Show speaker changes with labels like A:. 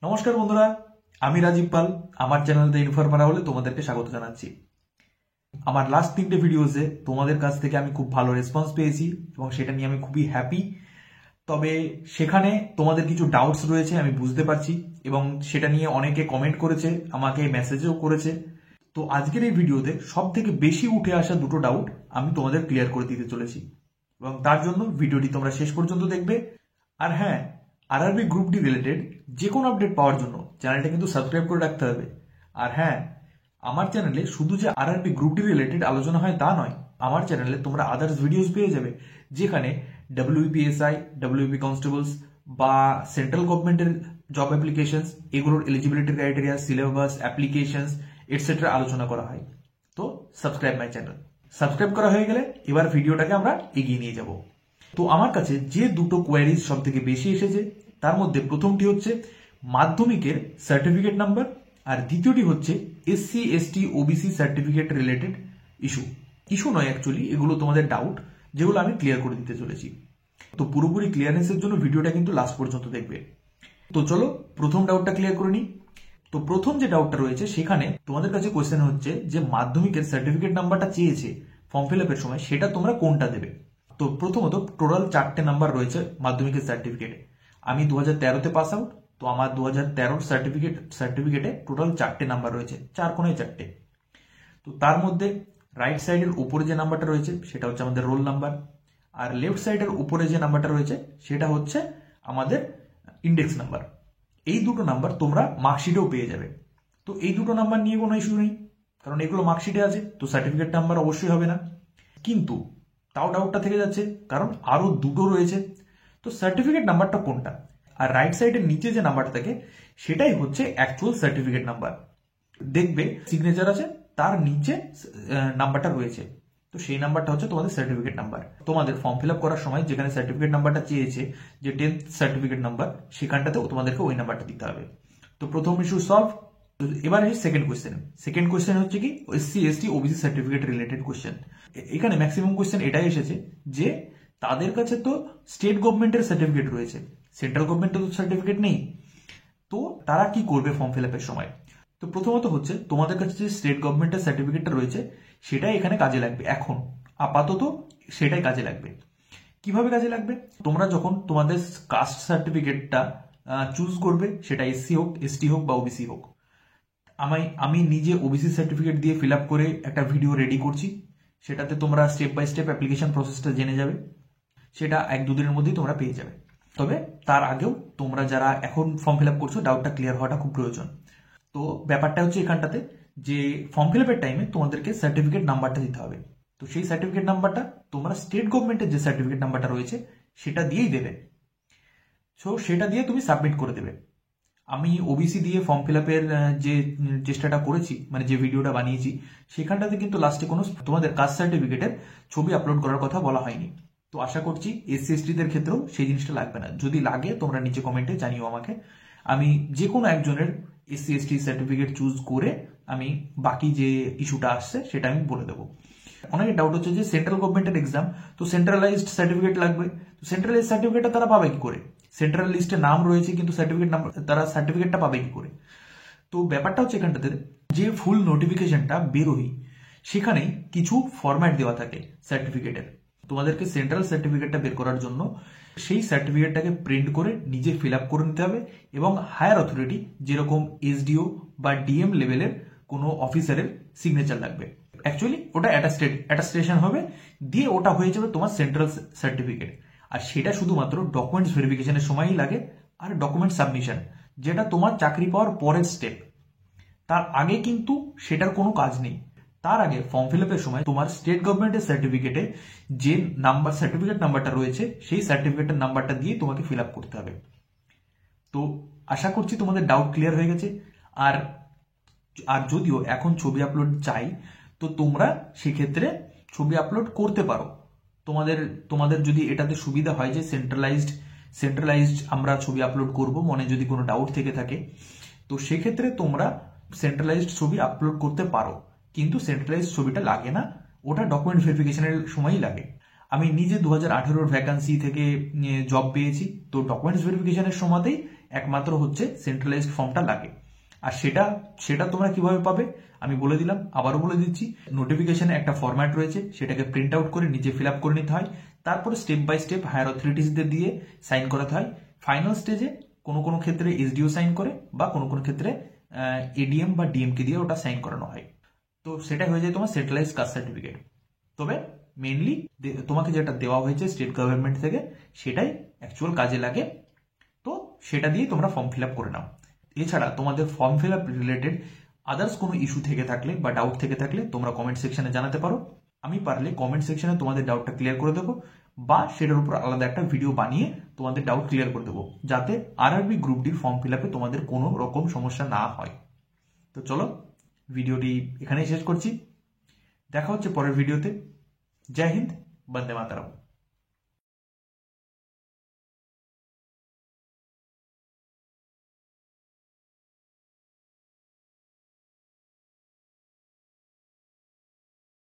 A: নমস্কার বন্ধুরা, আমি রাজীব পাল। আমার চ্যানেল দ্য ইনফরমার হলে তোমাদেরকে স্বাগত জানাচ্ছি। আমার লাস্ট 3টে ভিডিওসে তোমাদের কাছ থেকে আমি খুব ভালো রেসপন্স পেয়েছি এবং সেটা নিয়ে আমি খুবই হ্যাপি। তবে সেখানে তোমাদের কিছু ডাউটস রয়েছে, আমি বুঝতে পারছি, এবং সেটা নিয়ে অনেকে কমেন্ট করেছে, আমাকে মেসেজও করেছে। তো আজকের এই ভিডিওতে সব থেকে বেশি উঠে আসা দুটো ডাউট আমি তোমাদের ক্লিয়ার করে দিতে চলেছি, এবং তার জন্য ভিডিওটি তোমরা শেষ পর্যন্ত দেখবে। আর হ্যাঁ, আরআরবি গ্রুপ ডি রিলেটেড যে কোনো আপডেট পাওয়ার জন্য চ্যানেলটা কিন্তু সাবস্ক্রাইব করে রাখতে হবে। আর হ্যাঁ, আমার চ্যানেলে শুধু যে আরআরবি গ্রুপ ডি রিলেটেড আলোচনা হয় তা নয়, আমার চ্যানেলে তোমরা আদার্স ভিডিওস পেয়ে যাবে, যেখানে WPSI, WP কনস্টেবলস বা সেন্ট্রাল গভর্নমেন্টের জব অ্যাপ্লিকেশনস, এগুলোর eligibility criteria, syllabus, applications etcetera আলোচনা করা হয়। তো সাবস্ক্রাইব মাই চ্যানেল। সাবস্ক্রাইব করা হয়ে গেলে এবার ভিডিওটাকে আমরা এগিয়ে নিয়ে যাব। তো আমার কাছে যে দুটো কোয়ারিজ সব থেকে বেশি এসেছে, তার মধ্যে প্রথমটি হচ্ছে মাধ্যমিকের সার্টিফিকেট নাম্বার, আর দ্বিতীয়টি হচ্ছে SC/ST OBC certificate related issue নয় অ্যাকচুয়ালি, এগুলো তোমাদের ডাউট, যেগুলো আমি ক্লিয়ার করে দিতে চলেছি। তো পুরোপুরি ক্লিয়ারেন্সের জন্য ভিডিওটা কিন্তু লাস্ট পর্যন্ত দেখবে। তো চলো প্রথম ডাউটটা ক্লিয়ার করে নিই। তো প্রথম যে ডাউটটা রয়েছে, সেখানে তোমাদের কাছে কোয়েশ্চেন হচ্ছে যে মাধ্যমিকের সার্টিফিকেট নাম্বারটা চেয়েছে ফর্ম ফিল আপের সময়, সেটা তোমরা কোনটা দেবে। তো প্রথমত টোটাল 4টে নাম্বার রয়েছে মাধ্যমিকের সার্টিফিকেটে। আমি 2013-তে পাস আউট, তো আমার 2013 সার্টিফিকেটে টোটাল 4টে নাম্বার রয়েছে, 4 কোণায় 4টে। তো তার মধ্যে রাইট সাইডের উপরে যে নাম্বারটা রয়েছে সেটা হচ্ছে আমাদের রোল নাম্বার, আর লেফট সাইডের উপরে যে নাম্বারটা রয়েছে সেটা হচ্ছে আমাদের ইন্ডেক্স নাম্বার। এই দুটো নাম্বার তোমরা মার্কশিটেও পেয়ে যাবে। তো এই দুটো নাম্বার নিয়ে কোনো ইস্যু নেই, কারণ এগুলো মার্কশিটে আছে, তো সার্টিফিকেট নাম্বার অবশ্যই হবে না। কিন্তু তাও ডাউটটা থেকে যাচ্ছে, কারণ আরো দুটো রয়েছে। তো সার্টিফিকেট নাম্বারটা কোনটা? আর রাইট সাইডের নিচে যে নাম্বারটা থাকে সেটাই হচ্ছে অ্যাকচুয়াল সার্টিফিকেট নাম্বার। দেখবে সিগনেচার আছে, তার নিচে নাম্বারটা রয়েছে, তো সেই নাম্বারটা হচ্ছে তোমাদের সার্টিফিকেট নাম্বার। তোমাদের ফর্ম ফিল আপ করার সময় যেখানে সার্টিফিকেট নাম্বারটা চেয়েছে, যে 10th সার্টিফিকেট নাম্বার, সেখানটাতেও তোমাদেরকে ওই নাম্বারটা দিতে হবে। তো প্রথম ইস্যু সলভ। এবার সেকেন্ড কোয়েশ্চেন হচ্ছে কি SC/ST OBC certificate related question. এখানে ম্যাক্সিমাম কোয়েশ্চেন এটাই এসেছে যে তাদের কাছে তো স্টেট গভর্নমেন্টের সার্টিফিকেট রয়েছে, সেন্ট্রাল গভর্নমেন্টের তো সার্টিফিকেট নেই, তো তারা কি করবে ফর্ম ফিল আপের সময়। তো প্রথমত হচ্ছে তোমাদের কাছে যে স্টেট গভর্নমেন্টের সার্টিফিকেটটা রয়েছে সেটাই এখানে কাজে লাগবে। এখন আপাতত সেটাই কাজে লাগবে। কিভাবে কাজে লাগবে? তোমরা যখন তোমাদের কাস্ট সার্টিফিকেটটা চুজ করবে, সেটা SC হোক, ST হোক বা OBC হোক, আমি নিজে OBC সার্টিফিকেট দিয়ে ফিল আপ করে একটা ভিডিও রেডি করছি, সেটাতে তোমরা স্টেপ বাই স্টেপ অ্যাপ্লিকেশন প্রসেসটা জেনে যাবে। সেটা 1-2 দিনের মধ্যেই তোমরা পেয়ে যাবে। তবে তার আগেও তোমরা যারা এখন ফর্ম ফিল আপ করছো, ডাউটটা ক্লিয়ার হওয়াটা খুব প্রয়োজন। তো ব্যাপারটা হচ্ছে এখানটাতে যে ফর্ম ফিল আপের টাইমে তোমাদেরকে সার্টিফিকেট নাম্বারটা দিতে হবে। তো সেই সার্টিফিকেট নাম্বারটা তোমরা স্টেট গভর্নমেন্টের যে সার্টিফিকেট নাম্বারটা রয়েছে সেটা দিয়েই দেবে। সো সেটা দিয়ে তুমি সাবমিট করে দেবে। আমি OBC দিয়ে ফর্ম ফিল আপের যে চেষ্টাটা করেছি, মানে যে ভিডিওটা বানিয়েছি, সেখানটাতে কিন্তু লাস্টে কোনো তোমাদের কাস্ট সার্টিফিকেটের ছবি আপলোড করার কথা বলা হয়নি। তো আশা করছি SC/ST দের ক্ষেত্রেও সেই জিনিসটা লাগবে না। যদি লাগে তোমরা নিচে কমেন্টে জানিও আমাকে, আমি যে কোনো একজনের SC/ST সার্টিফিকেট চুজ করে আমি বাকি যে ইস্যুটা আসছে সেটা আমি বলে দেবো। অনেকের ডাউট হচ্ছে যে সেন্ট্রাল গভর্নমেন্টের এক্সাম, তো সেন্ট্রালাইজড সার্টিফিকেট লাগবে। তো সেন্ট্রালাইজড সার্টিফিকেটটা তারা পাবে কি করে? সেন্ট্রাল লিস্টে নাম রয়েছে কিন্তু সার্টিফিকেট নাম্বার, তারা সার্টিফিকেটটা পাবে কি করে? তো ব্যাপারটা হচ্ছে এখানটাতে যে ফুল নোটিফিকেশনটা বেরোই, সেখানে কিছু ফরম্যাট দেওয়া থাকে সার্টিফিকেটের। তোমাদেরকে সেন্ট্রাল সার্টিফিকেটটা বের করার জন্য সেই সার্টিফিকেটটাকে প্রিন্ট করে নিজে ফিল আপ করে নিতে হবে, এবং হায়ার অথরিটি যেরকম SDO বা DM লেভেলের কোনো অফিসারের সিগনেচার লাগবে। অ্যাকচুয়ালি ওটা অ্যাটাস্টেশন হবে, দিয়ে ওটা হয়ে যাবে তোমার সেন্ট্রাল সার্টিফিকেট। আর সেটা শুধুমাত্র ডকুমেন্টস ভেরিফিকেশনের সময়ই লাগে, আর ডকুমেন্ট সাবমিশন, যেটা তোমার চাকরি পাওয়ার পরের স্টেপ। তার আগে কিন্তু সেটার কোনো কাজ নেই। তার আগে ফর্ম ফিল আপের সময় তোমার স্টেট গভর্নমেন্টের সার্টিফিকেটে যে সার্টিফিকেট নাম্বারটা রয়েছে, সেই সার্টিফিকেটের নাম্বারটা দিয়ে তোমাকে ফিল আপ করতে হবে। তো আশা করছি তোমাদের ডাউট ক্লিয়ার হয়ে গেছে। আর যদিও এখন ছবি আপলোড চাই, তো তোমরা সেক্ষেত্রে ছবি আপলোড করতে পারো। তোমাদের যদি এটাতে সুবিধা হয় যে সেন্ট্রালাইজড আমরা ছবি আপলোড করব, মনে যদি কোনো ডাউট থেকে থাকে, তো সেক্ষেত্রে তোমরা সেন্ট্রালাইজড ছবি আপলোড করতে পারো। কিন্তু সেন্ট্রালাইজড ছবিটা লাগে না, ওটা ডকুমেন্ট ভেরিফিকেশনের সময়ই লাগে। আমি নিজে 2018 ভ্যাকান্সি থেকে জব পেয়েছি, তো ডকুমেন্টস ভেরিফিকেশনের সময়তেই একমাত্র হচ্ছে সেন্ট্রালাইজড ফর্মটা লাগে। আর সেটা সেটা তোমরা কিভাবে পাবে আমি বলে দিলাম, আবারও বলে দিচ্ছি। নোটিফিকেশনে একটা ফরম্যাট রয়েছে, সেটাকে প্রিন্ট আউট করে নিজে ফিল আপ করে নিতে হয়। তারপরে স্টেপ বাই স্টেপ হায়ার অথরিটিসদের দিয়ে সাইন করাতে হয়। ফাইনাল স্টেজে কোনো কোনো ক্ষেত্রে এসডিও সাইন করে, বা কোনো কোনো ক্ষেত্রে এডিএম বা ডিএম কে দিয়ে ওটা সাইন করানো হয়। তো সেটা হয়ে যায় তোমার সেন্ট্রালাইজ কাস্ট সার্টিফিকেট। তবে মেইনলি তোমাকে যেটা দেওয়া হয়েছে স্টেট গভর্নমেন্ট থেকে সেটাই অ্যাকচুয়াল কাজে লাগে। তো সেটা দিয়ে তোমরা ফর্ম ফিল আপ করে নাও। এছাড়া তোমাদের form fill up related others কোনো ইস্যু থেকে থাকলে বা ডাউট থেকে থাকলে তোমরা কমেন্ট সেকশনে জানাতে পারো। আমি পারলে কমেন্ট সেকশনে তোমাদের ডাউটটা ক্লিয়ার করে দেবো, বা সেটার উপর আলাদা একটা ভিডিও বানিয়ে তোমাদের ডাউট ক্লিয়ার করে দেবো, যাতে আরআরবি গ্রুপ ডির ফর্ম ফিল আপে তোমাদের কোনো রকম সমস্যা না হয়। তো চলো ভিডিওটি এখানেই শেষ করছি, দেখা হচ্ছে পরের ভিডিওতে। জয় হিন্দ, বন্দে মাতরম।